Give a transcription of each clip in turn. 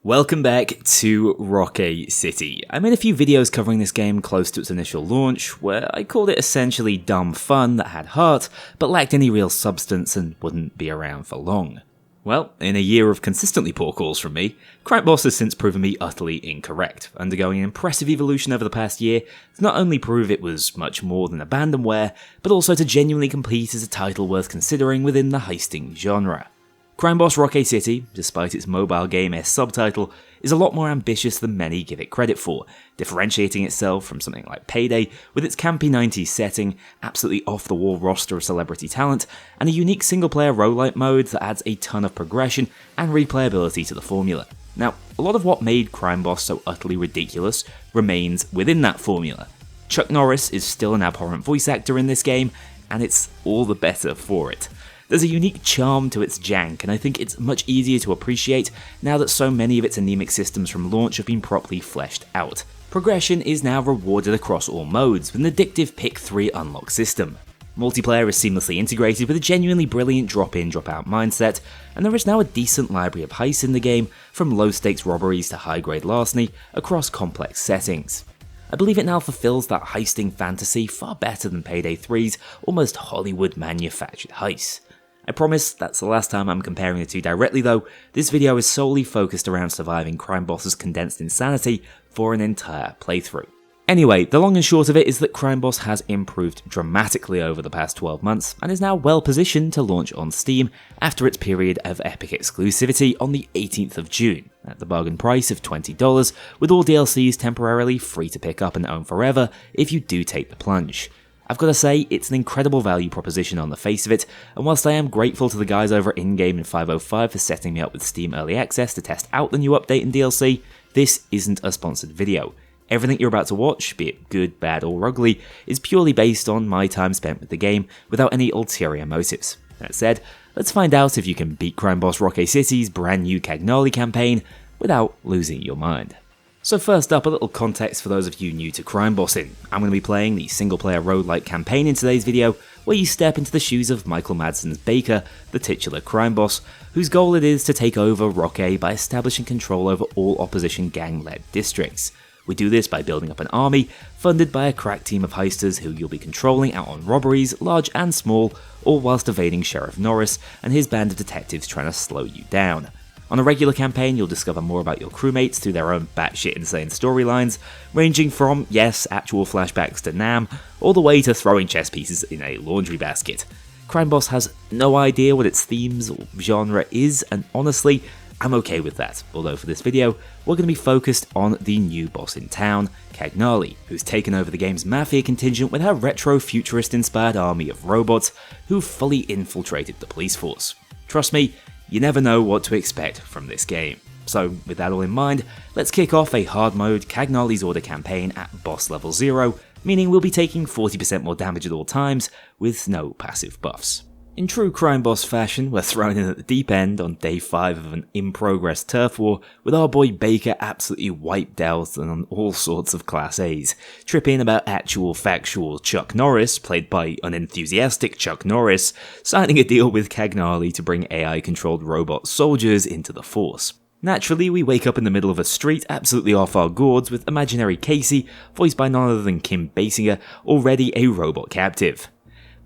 Welcome back to Rockay City. I made a few videos covering this game close to its initial launch, where I called it essentially dumb fun that had heart, but lacked any real substance and wouldn't be around for long. Well, in a year of consistently poor calls from me, Crime Boss has since proven me utterly incorrect, undergoing an impressive evolution over the past year to not only prove it was much more than abandonware, but also to genuinely compete as a title worth considering within the heisting genre. Crime Boss Rockay City, despite its mobile game-esque subtitle, is a lot more ambitious than many give it credit for, differentiating itself from something like Payday with its campy 90s setting, absolutely off-the-wall roster of celebrity talent, and a unique single-player roguelite mode that adds a ton of progression and replayability to the formula. Now, a lot of what made Crime Boss so utterly ridiculous remains within that formula. Chuck Norris is still an abhorrent voice actor in this game, and it's all the better for it. There's a unique charm to its jank, and I think it's much easier to appreciate now that so many of its anemic systems from launch have been properly fleshed out. Progression is now rewarded across all modes with an addictive pick 3 unlock system. Multiplayer is seamlessly integrated with a genuinely brilliant drop-in, drop-out mindset, and there is now a decent library of heists in the game, from low-stakes robberies to high-grade larceny across complex settings. I believe it now fulfills that heisting fantasy far better than Payday 3's almost Hollywood-manufactured heists. I promise that's the last time I'm comparing the two directly though. This video is solely focused around surviving Crime Boss's condensed insanity for an entire playthrough. Anyway, the long and short of it is that Crime Boss has improved dramatically over the past 12 months and is now well positioned to launch on Steam after its period of epic exclusivity on the 18th of June, at the bargain price of $20, with all DLCs temporarily free to pick up and own forever if you do take the plunge. I've got to say, it's an incredible value proposition on the face of it, and whilst I am grateful to the guys over at InGame and 505 for setting me up with Steam Early Access to test out the new update and DLC, this isn't a sponsored video. Everything you're about to watch, be it good, bad or ugly, is purely based on my time spent with the game without any ulterior motives. That said, let's find out if you can beat Crime Boss Rockay City's brand new Cagnali campaign without losing your mind. So first up, a little context for those of you new to Crime Bossing. I'm going to be playing the single-player roguelike campaign in today's video, where you step into the shoes of Michael Madsen's Baker, the titular crime boss, whose goal it is to take over Rockay by establishing control over all opposition gang-led districts. We do this by building up an army, funded by a crack team of heisters who you'll be controlling out on robberies, large and small, all whilst evading Sheriff Norris and his band of detectives trying to slow you down. On a regular campaign, you'll discover more about your crewmates through their own batshit insane storylines, ranging from, yes, actual flashbacks to Nam, all the way to throwing chess pieces in a laundry basket. Crime Boss has no idea what its themes or genre is, and honestly, I'm okay with that, although for this video, we're going to be focused on the new boss in town, Cagnali, who's taken over the game's mafia contingent with her retro-futurist-inspired army of robots who've fully infiltrated the police force. Trust me, you never know what to expect from this game. So with that all in mind, let's kick off a hard mode Cagnali's Order campaign at boss level 0, meaning we'll be taking 40% more damage at all times with no passive buffs. In true Crime Boss fashion, we're thrown in at the deep end on day 5 of an in-progress turf war, with our boy Baker absolutely wiped out and on all sorts of class A's, tripping about actual factual Chuck Norris, played by unenthusiastic Chuck Norris, signing a deal with Cagnali to bring AI-controlled robot soldiers into the force. Naturally, we wake up in the middle of a street absolutely off our gourds with imaginary Casey, voiced by none other than Kim Basinger, already a robot captive.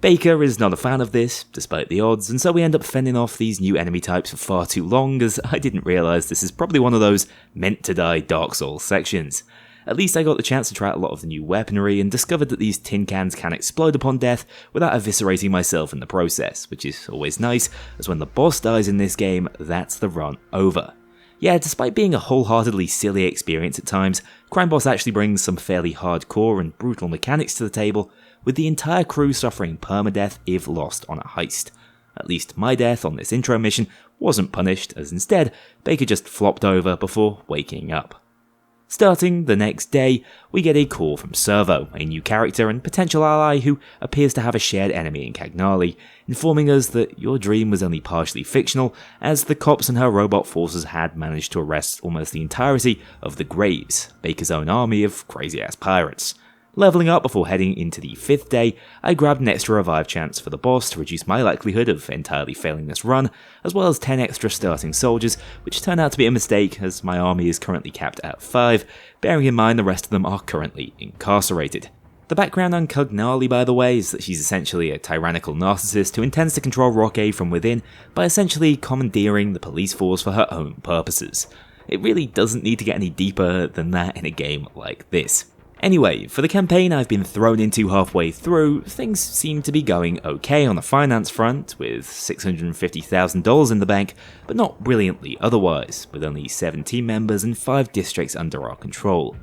Baker is not a fan of this, despite the odds, and so we end up fending off these new enemy types for far too long, as I didn't realise this is probably one of those meant-to-die Dark Souls sections. At least I got the chance to try out a lot of the new weaponry and discovered that these tin cans can explode upon death without eviscerating myself in the process, which is always nice, as when the boss dies in this game, that's the run over. Yeah, despite being a wholeheartedly silly experience at times, Crime Boss actually brings some fairly hardcore and brutal mechanics to the table, with the entire crew suffering permadeath if lost on a heist. At least my death on this intro mission wasn't punished, as instead, Baker just flopped over before waking up. Starting the next day, we get a call from Servo, a new character and potential ally who appears to have a shared enemy in Cagnali, informing us that your dream was only partially fictional, as the cops and her robot forces had managed to arrest almost the entirety of the Graves, Baker's own army of crazy-ass pirates. Leveling up before heading into the 5th day, I grabbed an extra revive chance for the boss to reduce my likelihood of entirely failing this run, as well as 10 extra starting soldiers, which turned out to be a mistake as my army is currently capped at 5, bearing in mind the rest of them are currently incarcerated. The background on Cagnali, by the way, is that she's essentially a tyrannical narcissist who intends to control Rockay from within by essentially commandeering the police force for her own purposes. It really doesn't need to get any deeper than that in a game like this. Anyway, for the campaign I've been thrown into halfway through, things seem to be going okay on the finance front, with $650,000 in the bank, but not brilliantly otherwise, with only 7 team members and 5 districts under our control.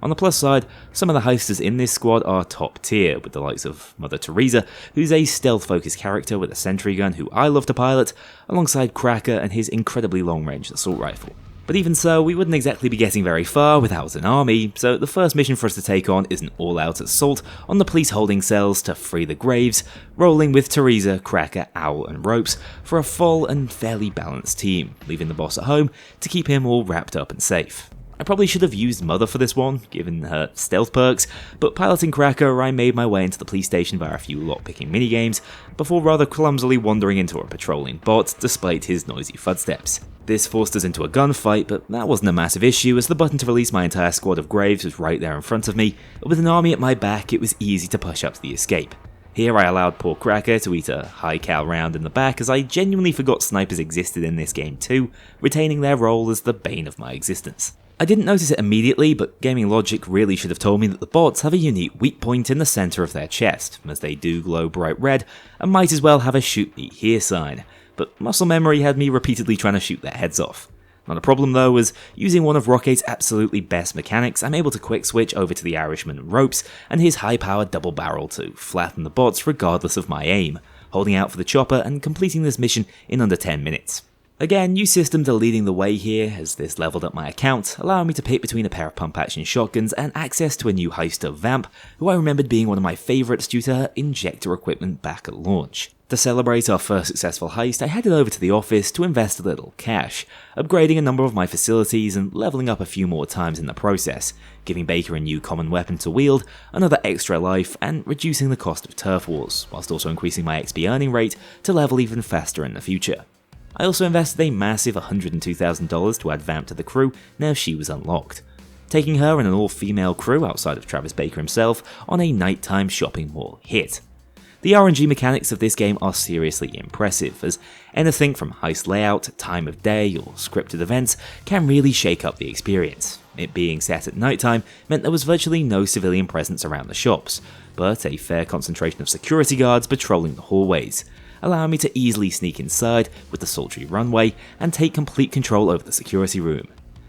On the plus side, some of the heisters in this squad are top tier, with the likes of Mother Teresa, who's a stealth-focused character with a sentry gun who I love to pilot, alongside Cracker and his incredibly long-range assault rifle. But even so, we wouldn't exactly be getting very far without an army, so the first mission for us to take on is an all-out assault on the police holding cells to free the graves, rolling with Teresa, Cracker, Owl and Ropes for a full and fairly balanced team, leaving the boss at home to keep him all wrapped up and safe. I probably should have used Mother for this one, given her stealth perks, but piloting Cracker, I made my way into the police station via a few lockpicking minigames, before rather clumsily wandering into a patrolling bot despite his noisy footsteps. This forced us into a gunfight, but that wasn't a massive issue as the button to release my entire squad of Graves was right there in front of me, but with an army at my back it was easy to push up to the escape. Here I allowed poor Cracker to eat a high cal round in the back as I genuinely forgot snipers existed in this game too, retaining their role as the bane of my existence. I didn't notice it immediately, but gaming logic really should have told me that the bots have a unique weak point in the centre of their chest, as they do glow bright red, and might as well have a shoot me here sign, but muscle memory had me repeatedly trying to shoot their heads off. Not a problem though, as using one of Rockay's absolutely best mechanics, I'm able to quick switch over to the Irishman Ropes and his high-powered double barrel to flatten the bots regardless of my aim, holding out for the chopper and completing this mission in under 10 minutes. Again, new systems are leading the way here, as this leveled up my account, allowing me to pick between a pair of pump-action shotguns and access to a new heister Vamp, who I remembered being one of my favourites due to her injector equipment back at launch. To celebrate our first successful heist, I headed over to the office to invest a little cash, upgrading a number of my facilities and leveling up a few more times in the process, giving Baker a new common weapon to wield, another extra life, and reducing the cost of turf wars, whilst also increasing my XP earning rate to level even faster in the future. I also invested a massive $102,000 to add Vamp to the crew now she was unlocked, taking her and an all-female crew outside of Travis Baker himself on a nighttime shopping mall hit. The RNG mechanics of this game are seriously impressive, as anything from heist layout, time of day, or scripted events can really shake up the experience. It being set at nighttime meant there was virtually no civilian presence around the shops, but a fair concentration of security guards patrolling the hallways, allowing me to easily sneak inside with the sultry runway and take complete control over the security room.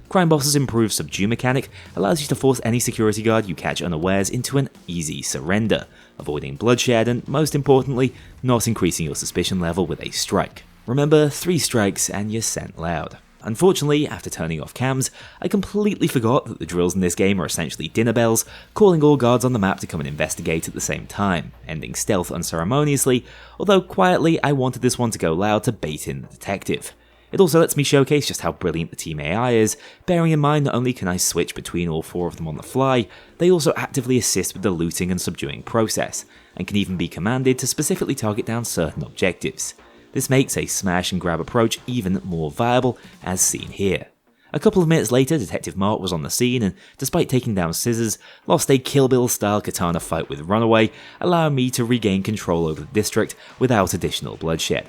Crime Boss's improved subdue mechanic allows you to force any security guard you catch unawares into an easy surrender, avoiding bloodshed and, most importantly, not increasing your suspicion level with a strike. Remember, 3 strikes and you're sent loud. Unfortunately, after turning off cams, I completely forgot that the drills in this game are essentially dinner bells, calling all guards on the map to come and investigate at the same time, ending stealth unceremoniously, although quietly I wanted this one to go loud to bait in the detective. It also lets me showcase just how brilliant the team AI is, bearing in mind not only can I switch between all 4 of them on the fly, they also actively assist with the looting and subduing process, and can even be commanded to specifically target down certain objectives. This makes a smash and grab approach even more viable, as seen here. A couple of minutes later, Detective Mark was on the scene and, despite taking down Scissors, lost a Kill Bill style katana fight with Runaway, allowing me to regain control over the district without additional bloodshed.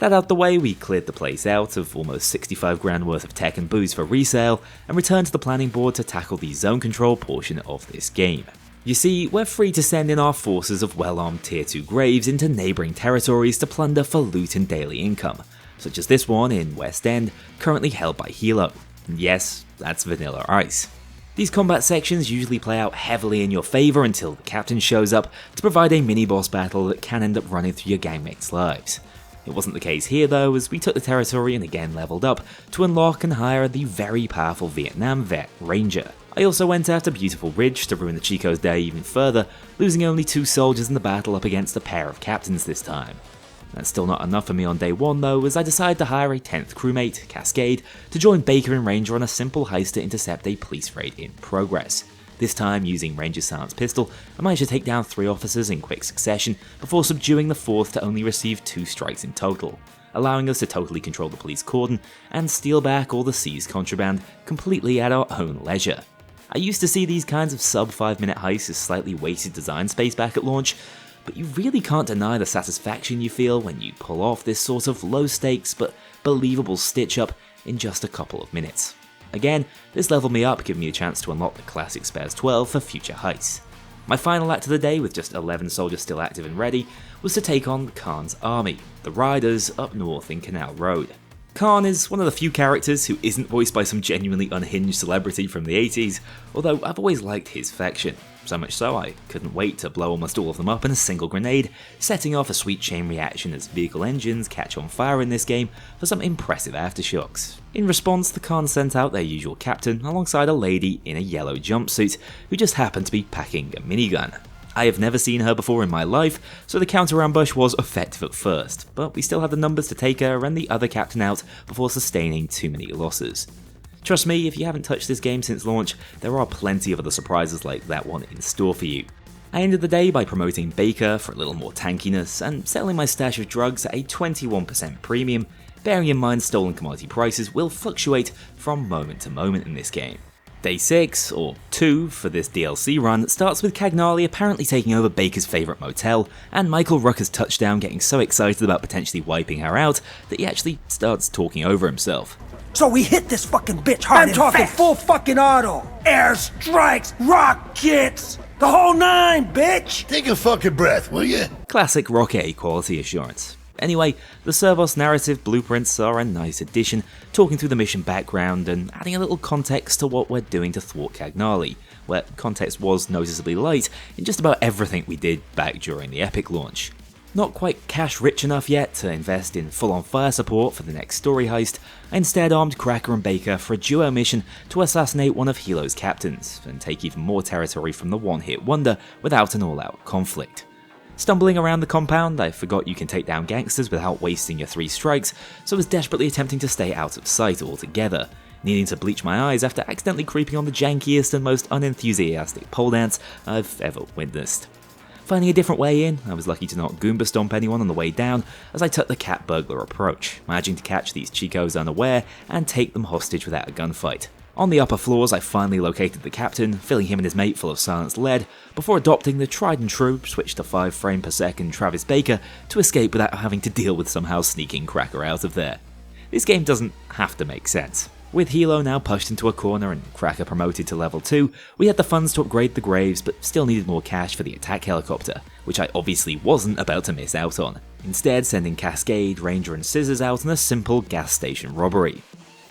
That out the way, we cleared the place out of almost 65 grand worth of tech and booze for resale, and returned to the planning board to tackle the zone control portion of this game. You see, we're free to send in our forces of well-armed Tier 2 Graves into neighbouring territories to plunder for loot and daily income, such as this one in West End, currently held by Hilo. And yes, that's Vanilla Ice. These combat sections usually play out heavily in your favour until the captain shows up to provide a mini-boss battle that can end up running through your gangmates' lives. It wasn't the case here though, as we took the territory and again leveled up to unlock and hire the very powerful Vietnam vet Ranger. I also went after Beautiful Ridge to ruin the Chico's day even further, losing only 2 soldiers in the battle up against a pair of captains this time. That's still not enough for me on day 1 though, as I decided to hire a 10th crewmate, Cascade, to join Baker and Ranger on a simple heist to intercept a police raid in progress. This time, using Ranger's silenced pistol, I managed to take down 3 officers in quick succession before subduing the 4th to only receive 2 strikes in total, allowing us to totally control the police cordon and steal back all the seized contraband completely at our own leisure. I used to see these kinds of sub 5-minute heists as slightly wasted design space back at launch, but you really can't deny the satisfaction you feel when you pull off this sort of low stakes but believable stitch up in just a couple of minutes. Again, this leveled me up, giving me a chance to unlock the classic Spares 12 for future heists. My final act of the day, with just 11 soldiers still active and ready, was to take on Khan's army, the Riders up north in Canal Road. Khan is one of the few characters who isn't voiced by some genuinely unhinged celebrity from the 80s, although I've always liked his faction. So much so I couldn't wait to blow almost all of them up in a single grenade, setting off a sweet chain reaction as vehicle engines catch on fire in this game for some impressive aftershocks. In response, the Khan sent out their usual captain alongside a lady in a yellow jumpsuit who just happened to be packing a minigun. I have never seen her before in my life, so the counter ambush was effective at first, but we still had the numbers to take her and the other captain out before sustaining too many losses. Trust me, if you haven't touched this game since launch, there are plenty of other surprises like that one in store for you. I ended the day by promoting Baker for a little more tankiness and selling my stash of drugs at a 21% premium, bearing in mind stolen commodity prices will fluctuate from moment to moment in this game. Day 6, or 2, for this DLC run starts with Cagnali apparently taking over Baker's favourite motel, and Michael Rooker's touchdown getting so excited about potentially wiping her out that he actually starts talking over himself. So we hit this fucking bitch hard and fast. I'm talking full fucking auto. Air strikes, rockets, the whole 9, bitch! Take a fucking breath, will you? Classic Rockay quality assurance. Anyway, the Servos narrative blueprints are a nice addition, talking through the mission background and adding a little context to what we're doing to thwart Cagnali, where context was noticeably light in just about everything we did back during the Epic launch. Not quite cash rich enough yet to invest in full-on fire support for the next story heist, I instead armed Cracker and Baker for a duo mission to assassinate one of Hilo's captains, and take even more territory from the one-hit wonder without an all-out conflict. Stumbling around the compound, I forgot you can take down gangsters without wasting your 3 strikes, so I was desperately attempting to stay out of sight altogether, needing to bleach my eyes after accidentally creeping on the jankiest and most unenthusiastic pole dance I've ever witnessed. Finding a different way in, I was lucky to not Goomba stomp anyone on the way down as I took the cat burglar approach, managing to catch these chicos unaware and take them hostage without a gunfight. On the upper floors, I finally located the captain, filling him and his mate full of silenced lead, before adopting the tried and true switch to 5 frame per second Travis Baker to escape without having to deal with somehow sneaking Cracker out of there. This game doesn't have to make sense. With Hilo now pushed into a corner and Cracker promoted to level 2, we had the funds to upgrade the Graves but still needed more cash for the attack helicopter, which I obviously wasn't about to miss out on, instead sending Cascade, Ranger and Scissors out on a simple gas station robbery.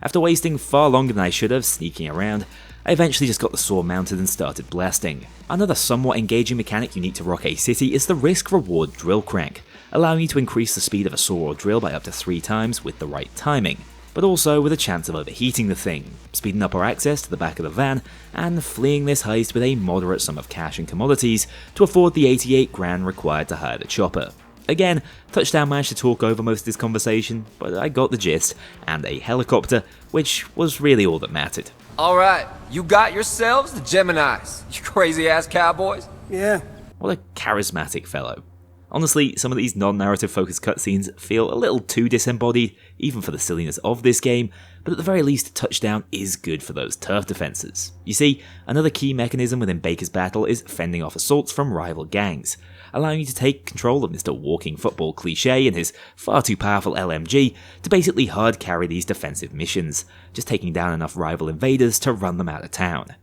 After wasting far longer than I should have sneaking around, I eventually just got the saw mounted and started blasting. Another somewhat engaging mechanic unique to Rockay City is the risk-reward drill crank, allowing you to increase the speed of a saw or drill by up to 3 times with the right timing, but also with a chance of overheating the thing, speeding up our access to the back of the van, and fleeing this heist with a moderate sum of cash and commodities to afford the 88 grand required to hire the chopper. Again, Touchdown managed to talk over most of this conversation, but I got the gist, and a helicopter, which was really all that mattered. Alright, you got yourselves the Geminis, you crazy ass cowboys. Yeah. What a charismatic fellow. Honestly, some of these non-narrative focused cutscenes feel a little too disembodied, even for the silliness of this game, but at the very least, Touchdown is good for those turf defenses. You see, another key mechanism within Baker's battle is fending off assaults from rival gangs, allowing you to take control of Mr. Walking Football Cliché and his far too powerful LMG to basically hard carry these defensive missions, just taking down enough rival invaders to run them out of town.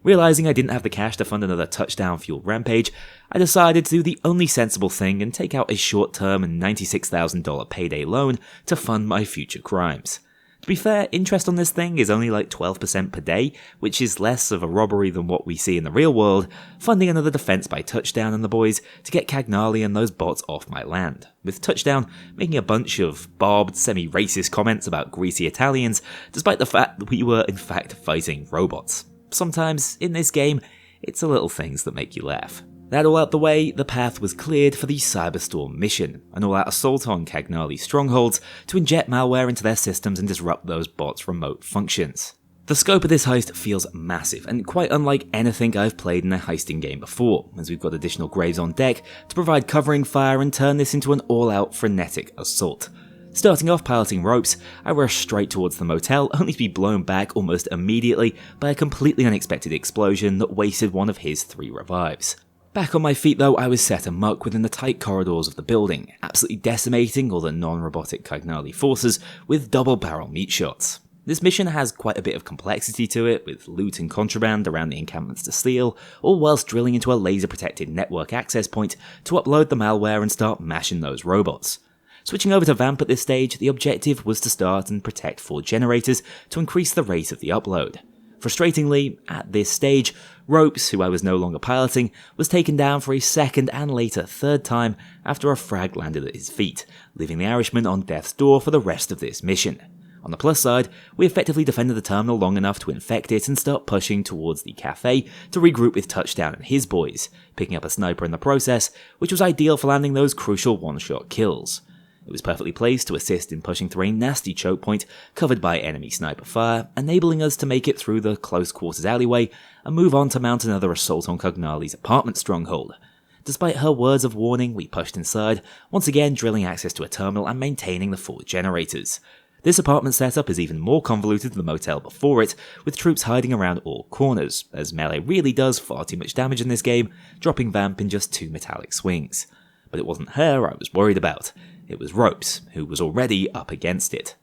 Realizing I didn't have the cash to fund another touchdown-fueled rampage, I decided to do the only sensible thing and take out a short-term and $96,000 payday loan to fund my future crimes. To be fair, interest on this thing is only like 12% per day, which is less of a robbery than what we see in the real world, funding another defense by Touchdown and the boys to get Cagnali and those bots off my land, with Touchdown making a bunch of barbed, semi-racist comments about greasy Italians, despite the fact that we were in fact fighting robots. Sometimes, in this game, it's the little things that make you laugh. That all out the way, the path was cleared for the cyberstorm mission, an all-out assault on Cagnali strongholds to inject malware into their systems and disrupt those bots' remote functions. The scope of this heist feels massive, and quite unlike anything I've played in a heisting game before, as we've got additional graves on deck to provide covering fire and turn this into an all-out frenetic assault. Starting off piloting ropes, I rushed straight towards the motel, only to be blown back almost immediately by a completely unexpected explosion that wasted one of his 3 revives. Back on my feet though, I was set amuck within the tight corridors of the building, absolutely decimating all the non-robotic Cagnali forces with double-barrel meat shots. This mission has quite a bit of complexity to it, with loot and contraband around the encampments to steal, all whilst drilling into a laser-protected network access point to upload the malware and start mashing those robots. Switching over to Vamp at this stage, the objective was to start and protect 4 generators to increase the rate of the upload. Frustratingly, at this stage, Ropes, who I was no longer piloting, was taken down for a second and later 3rd time after a frag landed at his feet, leaving the Irishman on death's door for the rest of this mission. On the plus side, we effectively defended the terminal long enough to infect it and start pushing towards the cafe to regroup with Touchdown and his boys, picking up a sniper in the process, which was ideal for landing those crucial one-shot kills. It was perfectly placed to assist in pushing through a nasty choke point covered by enemy sniper fire, enabling us to make it through the close quarters alleyway and move on to mount another assault on Cagnali's apartment stronghold. Despite her words of warning, we pushed inside, once again drilling access to a terminal and maintaining the 4 generators. This apartment setup is even more convoluted than the motel before it, with troops hiding around all corners, as melee really does far too much damage in this game, dropping Vamp in just 2 metallic swings. But it wasn't her I was worried about. It was Ropes, who was already up against it.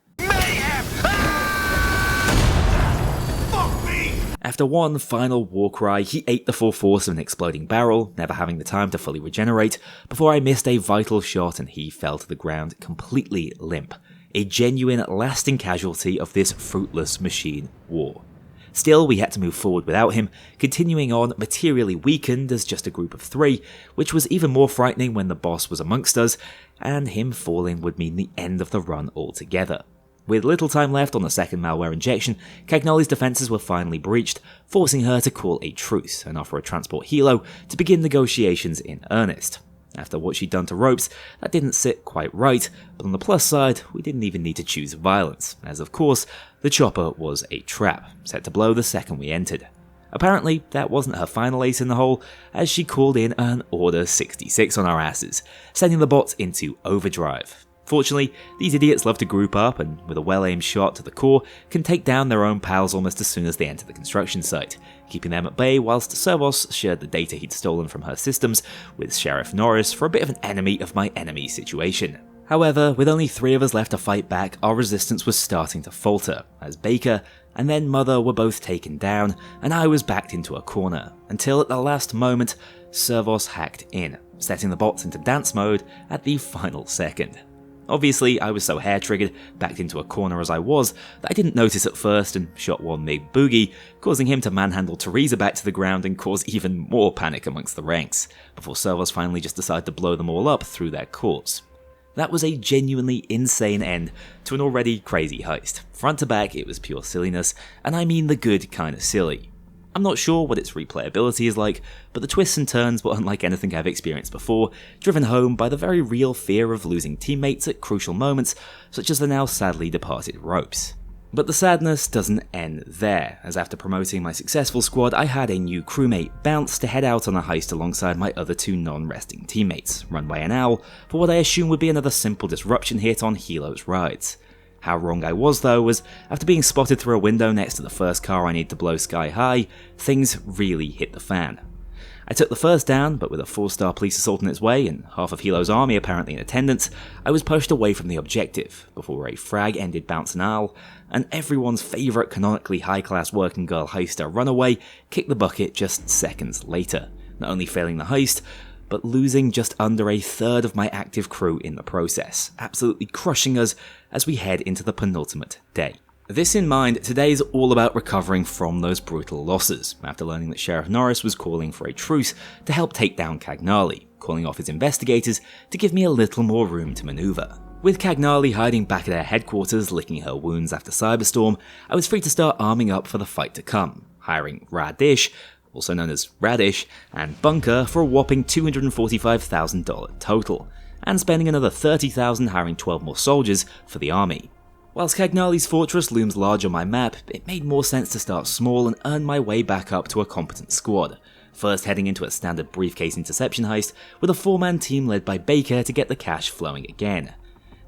After one final war cry, he ate the full force of an exploding barrel, never having the time to fully regenerate, before I missed a vital shot and he fell to the ground completely limp. A genuine, lasting casualty of this fruitless machine war. Still, we had to move forward without him, continuing on materially weakened as just a group of 3, which was even more frightening when the boss was amongst us, and him falling would mean the end of the run altogether. With little time left on the second malware injection, Cagnali's defences were finally breached, forcing her to call a truce and offer a transport helo to begin negotiations in earnest. After what she'd done to Ropes, that didn't sit quite right, but on the plus side, we didn't even need to choose violence, as of course, the chopper was a trap, set to blow the second we entered. Apparently, that wasn't her final ace in the hole, as she called in an Order 66 on our asses, sending the bots into overdrive. Fortunately, these idiots love to group up and, with a well-aimed shot to the core, can take down their own pals almost as soon as they enter the construction site, keeping them at bay whilst Servos shared the data he'd stolen from her systems with Sheriff Norris for a bit of an enemy of my enemy situation. However, with only 3 of us left to fight back, our resistance was starting to falter, as Baker and then Mother were both taken down, and I was backed into a corner, until at the last moment, Servos hacked in, setting the bots into dance mode at the final second. Obviously, I was so hair-triggered, backed into a corner as I was, that I didn't notice at first and shot one big boogie, causing him to manhandle Teresa back to the ground and cause even more panic amongst the ranks, before Servos finally just decided to blow them all up through their cores. That was a genuinely insane end to an already crazy heist. Front to back, it was pure silliness, and I mean the good kind of silly. I'm not sure what its replayability is like, but the twists and turns were unlike anything I've experienced before, driven home by the very real fear of losing teammates at crucial moments, such as the now sadly departed Ropes. But the sadness doesn't end there, as after promoting my successful squad, I had a new crewmate, Bounce, to head out on a heist alongside my other 2 non-resting teammates, run by an owl, for what I assume would be another simple disruption hit on Helo's rides. How wrong I was though was, after being spotted through a window next to the first car I need to blow sky high, things really hit the fan. I took the first down, but with a 4-star police assault in its way and half of Helo's army apparently in attendance, I was pushed away from the objective, before a frag ended Bounce and Owl, and everyone's favourite canonically high-class working girl heister Runaway kicked the bucket just seconds later, not only failing the heist, but losing just under a third of my active crew in the process, absolutely crushing us as we head into the penultimate day. This in mind, today is all about recovering from those brutal losses, after learning that Sheriff Norris was calling for a truce to help take down Cagnali, calling off his investigators to give me a little more room to manoeuvre. With Cagnali hiding back at her headquarters licking her wounds after cyberstorm, I was free to start arming up for the fight to come, hiring Radish, also known as Radish, and Bunker for a whopping $245,000 total, and spending another $30,000 hiring 12 more soldiers for the army. Whilst Cagnali's fortress looms large on my map, it made more sense to start small and earn my way back up to a competent squad. First heading into a standard briefcase interception heist with a 4-man team led by Baker to get the cash flowing again.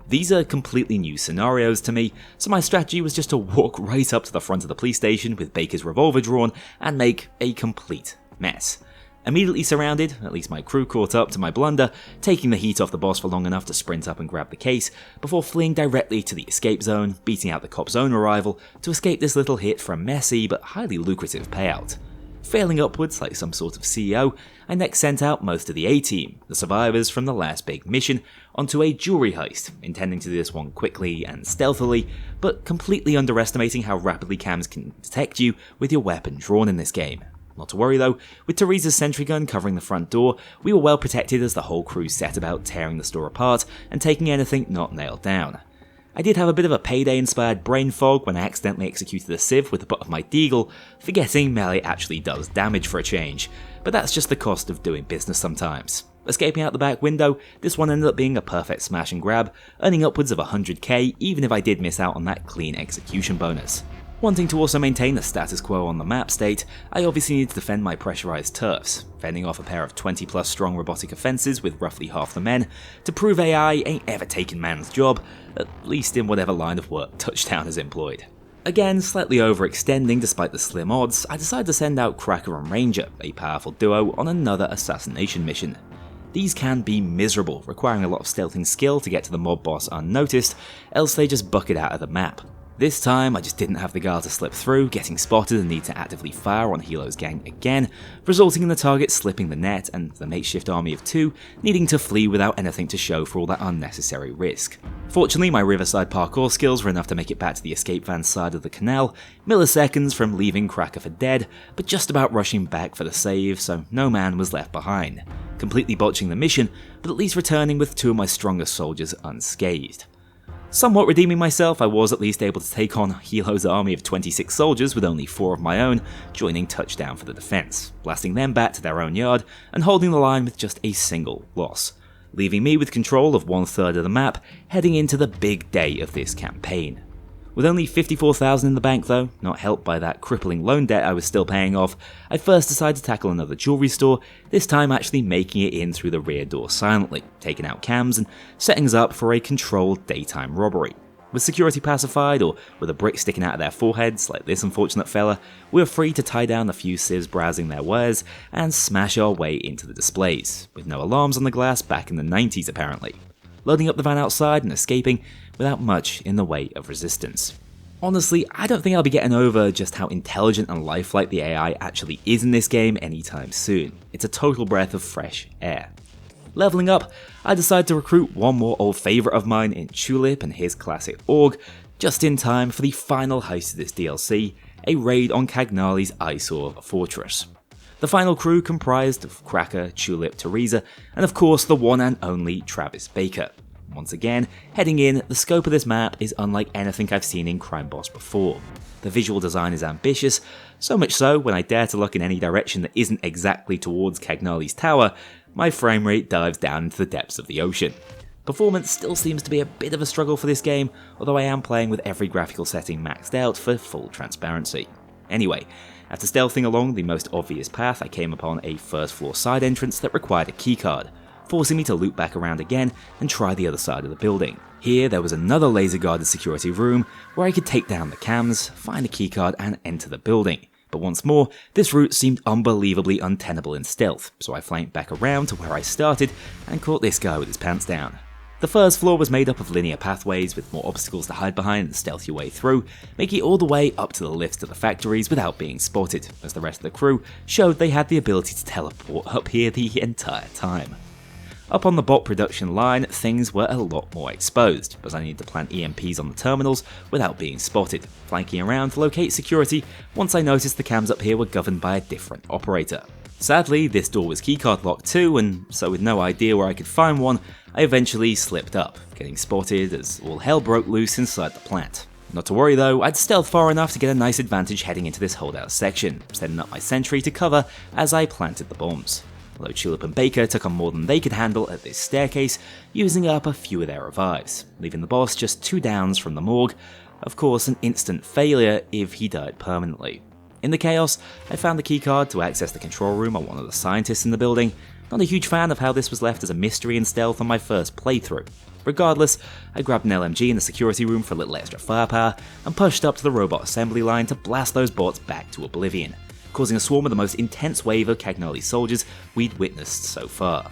These are completely new scenarios to me, so my strategy was just to walk right up to the front of the police station with Baker's revolver drawn and make a complete mess. Immediately surrounded, at least my crew caught up to my blunder, taking the heat off the boss for long enough to sprint up and grab the case, before fleeing directly to the escape zone, beating out the cop's own arrival to escape this little hit for a messy but highly lucrative payout. Failing upwards like some sort of CEO, I next sent out most of the A-team, the survivors from the last big mission, onto a jewelry heist, intending to do this one quickly and stealthily, but completely underestimating how rapidly cams can detect you with your weapon drawn in this game. Not to worry though, with Teresa's sentry gun covering the front door, we were well protected as the whole crew set about tearing the store apart and taking anything not nailed down. I did have a bit of a Payday-inspired brain fog when I accidentally executed a sieve with the butt of my deagle, forgetting melee actually does damage for a change, but that's just the cost of doing business sometimes. Escaping out the back window, this one ended up being a perfect smash and grab, earning upwards of 100k even if I did miss out on that clean execution bonus. Wanting to also maintain the status quo on the map state, I obviously need to defend my pressurized turfs, fending off a pair of 20 plus strong robotic offenses with roughly half the men, to prove AI ain't ever taken man's job, at least in whatever line of work Touchdown is employed. Again, slightly overextending despite the slim odds, I decided to send out Cracker and Ranger, a powerful duo, on another assassination mission. These can be miserable, requiring a lot of stealthing skill to get to the mob boss unnoticed, else they just bucket out of the map. This time, I just didn't have the guile to slip through, getting spotted and need to actively fire on Hilo's gang again, resulting in the target slipping the net and the makeshift army of 2 needing to flee without anything to show for all that unnecessary risk. Fortunately, my riverside parkour skills were enough to make it back to the escape van's side of the canal, milliseconds from leaving Cracker for dead, but just about rushing back for the save, so no man was left behind. Completely botching the mission, but at least returning with 2 of my strongest soldiers unscathed. Somewhat redeeming myself, I was at least able to take on Hilo's army of 26 soldiers with only 4 of my own, joining Touchdown for the defense, blasting them back to their own yard and holding the line with just a single loss, leaving me with control of 1/3 of the map, heading into the big day of this campaign. With only 54,000 in the bank though, not helped by that crippling loan debt I was still paying off, I first decided to tackle another jewelry store, this time actually making it in through the rear door silently, taking out cams and setting us up for a controlled daytime robbery. With security pacified or with a brick sticking out of their foreheads like this unfortunate fella, we were free to tie down the few civs browsing their wares and smash our way into the displays, with no alarms on the glass back in the 90s apparently. Loading up the van outside and escaping without much in the way of resistance. Honestly, I don't think I'll be getting over just how intelligent and lifelike the AI actually is in this game anytime soon. It's a total breath of fresh air. Leveling up, I decided to recruit one more old favourite of mine in Tulip and his classic org, just in time for the final heist of this DLC, a raid on Cagnali's eyesore fortress. The final crew comprised of Cracker, Tulip, Teresa, and of course the one and only Travis Baker. Once again, heading in, the scope of this map is unlike anything I've seen in Crime Boss before. The visual design is ambitious, so much so when I dare to look in any direction that isn't exactly towards Cagnali's tower, my frame rate dives down into the depths of the ocean. Performance still seems to be a bit of a struggle for this game, although I am playing with every graphical setting maxed out for full transparency. Anyway, after stealthing along the most obvious path, I came upon a first floor side entrance that required a keycard, forcing me to loop back around again and try the other side of the building. Here there was another laser guarded security room where I could take down the cams, find a keycard and enter the building. But once more, this route seemed unbelievably untenable in stealth, so I flanked back around to where I started and caught this guy with his pants down. The first floor was made up of linear pathways with more obstacles to hide behind and stealth your way through, making it all the way up to the lifts to the factories without being spotted, as the rest of the crew showed they had the ability to teleport up here the entire time. Up on the bot production line, things were a lot more exposed, as I needed to plant EMPs on the terminals without being spotted, flanking around to locate security once I noticed the cams up here were governed by a different operator. Sadly, this door was keycard locked too, and so with no idea where I could find one, I eventually slipped up, getting spotted as all hell broke loose inside the plant. Not to worry though, I'd stealth far enough to get a nice advantage heading into this holdout section, setting up my sentry to cover as I planted the bombs. although Tulip and Baker took on more than they could handle at this staircase, using up a few of their revives, leaving the boss just 2 downs from the morgue, of course an instant failure if he died permanently. In the chaos, I found the keycard to access the control room on one of the scientists in the building. Not a huge fan of how this was left as a mystery and stealth on my first playthrough. Regardless, I grabbed an LMG in the security room for a little extra firepower and pushed up to the robot assembly line to blast those bots back to oblivion, causing a swarm of the most intense wave of Cagnali soldiers we'd witnessed so far.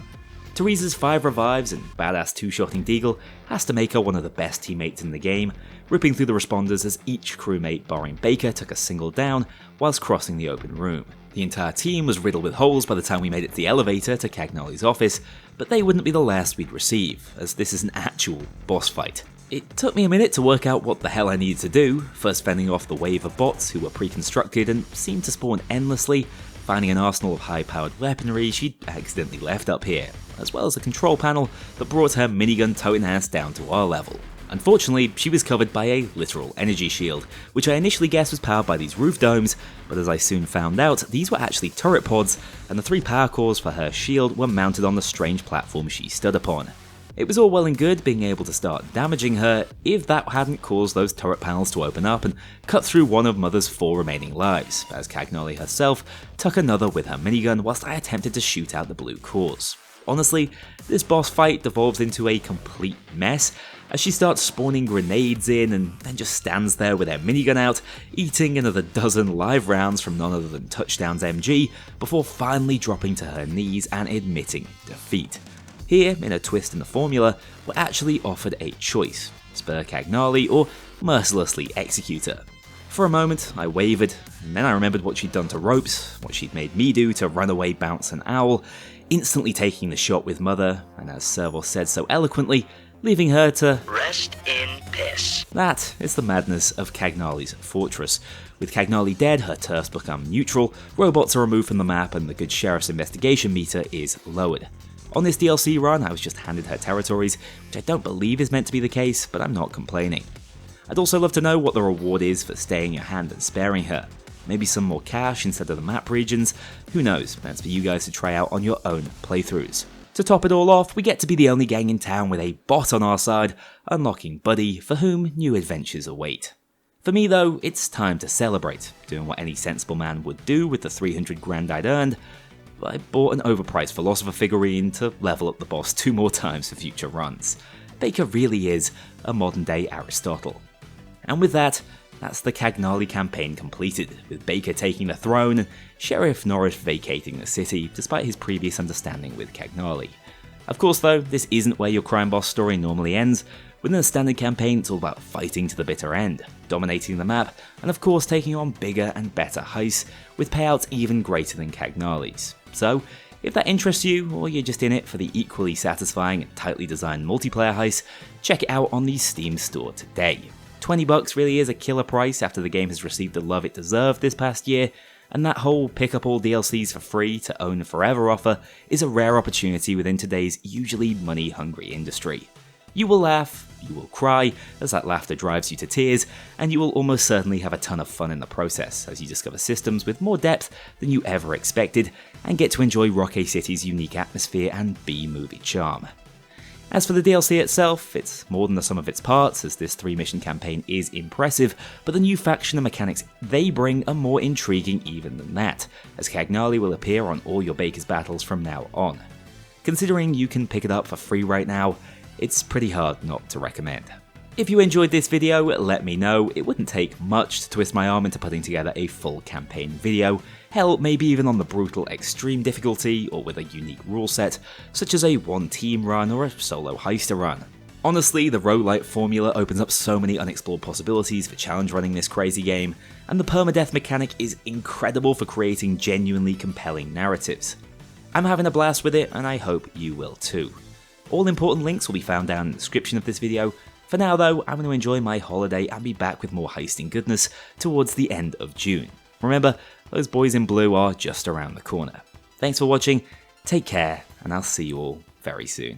Teresa's 5 revives and badass 2-shotting Deagle has to make her one of the best teammates in the game, ripping through the responders as each crewmate barring Baker took a single down whilst crossing the open room. The entire team was riddled with holes by the time we made it to the elevator to Cagnali's office, but they wouldn't be the last we'd receive, as this is an actual boss fight. It took me a minute to work out what the hell I needed to do, first fending off the wave of bots who were pre-constructed and seemed to spawn endlessly, finding an arsenal of high-powered weaponry she'd accidentally left up here, as well as a control panel that brought her minigun toting ass down to our level. Unfortunately, she was covered by a literal energy shield, which I initially guessed was powered by these roof domes, but as I soon found out, these were actually turret pods, and the 3 power cores for her shield were mounted on the strange platform she stood upon. It was all well and good being able to start damaging her if that hadn't caused those turret panels to open up and cut through one of Mother's 4 remaining lives, as Cagnali herself took another with her minigun whilst I attempted to shoot out the blue cores. Honestly, this boss fight devolves into a complete mess, as she starts spawning grenades in and then just stands there with her minigun out, eating another dozen live rounds from none other than Touchdown's MG, before finally dropping to her knees and admitting defeat. Here, in a twist in the formula, we're actually offered a choice: spare Cagnali or mercilessly execute her. For a moment, I wavered, and then I remembered what she'd done to Ropes, what she'd made me do to Runaway, Bounce and Owl, instantly taking the shot with Mother, and as Servo said so eloquently, leaving her to rest in piss. That is the madness of Cagnali's fortress. With Cagnali dead, her turfs become neutral, robots are removed from the map, and the Good Sheriff's investigation meter is lowered. On this DLC run, I was just handed her territories, which I don't believe is meant to be the case, but I'm not complaining. I'd also love to know what the reward is for staying your hand and sparing her. Maybe some more cash instead of the map regions, who knows, that's for you guys to try out on your own playthroughs. To top it all off, we get to be the only gang in town with a bot on our side, unlocking Buddy, for whom new adventures await. For me though, it's time to celebrate, doing what any sensible man would do with the 300 grand I'd earned. But I bought an overpriced philosopher figurine to level up the boss 2 more times for future runs. Baker really is a modern day Aristotle. And with that, that's the Cagnali campaign completed, with Baker taking the throne and Sheriff Norris vacating the city, despite his previous understanding with Cagnali. Of course though, this isn't where your crime boss story normally ends. Within a standard campaign, it's all about fighting to the bitter end, dominating the map, and of course taking on bigger and better heists, with payouts even greater than Cagnali's. So, if that interests you, or you're just in it for the equally satisfying and tightly designed multiplayer heists, check it out on the Steam store today. $20 really is a killer price after the game has received the love it deserved this past year, and that whole pick up all DLCs for free to own forever offer is a rare opportunity within today's usually money-hungry industry. You will laugh, you will cry, as that laughter drives you to tears, and you will almost certainly have a ton of fun in the process, as you discover systems with more depth than you ever expected, and get to enjoy Rockay City's unique atmosphere and B-movie charm. As for the DLC itself, it's more than the sum of its parts, as this 3-mission campaign is impressive, but the new faction and mechanics they bring are more intriguing even than that, as Cagnali will appear on all your Baker's battles from now on. Considering you can pick it up for free right now, it's pretty hard not to recommend. If you enjoyed this video, let me know. It wouldn't take much to twist my arm into putting together a full campaign video, hell, maybe even on the brutal extreme difficulty or with a unique rule set, such as a 1-team run or a solo heister run. Honestly, the roguelite formula opens up so many unexplored possibilities for challenge running this crazy game, and the permadeath mechanic is incredible for creating genuinely compelling narratives. I'm having a blast with it, and I hope you will too. All important links will be found down in the description of this video. For now though, I'm going to enjoy my holiday and be back with more heisting goodness towards the end of June. Remember, those boys in blue are just around the corner. Thanks for watching, take care, and I'll see you all very soon.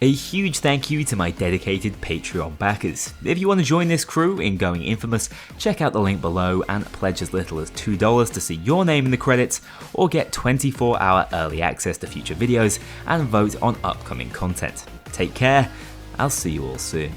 A huge thank you to my dedicated Patreon backers. If you want to join this crew in going infamous, check out the link below and pledge as little as $2 to see your name in the credits, or get 24-hour early access to future videos and vote on upcoming content. Take care, I'll see you all soon.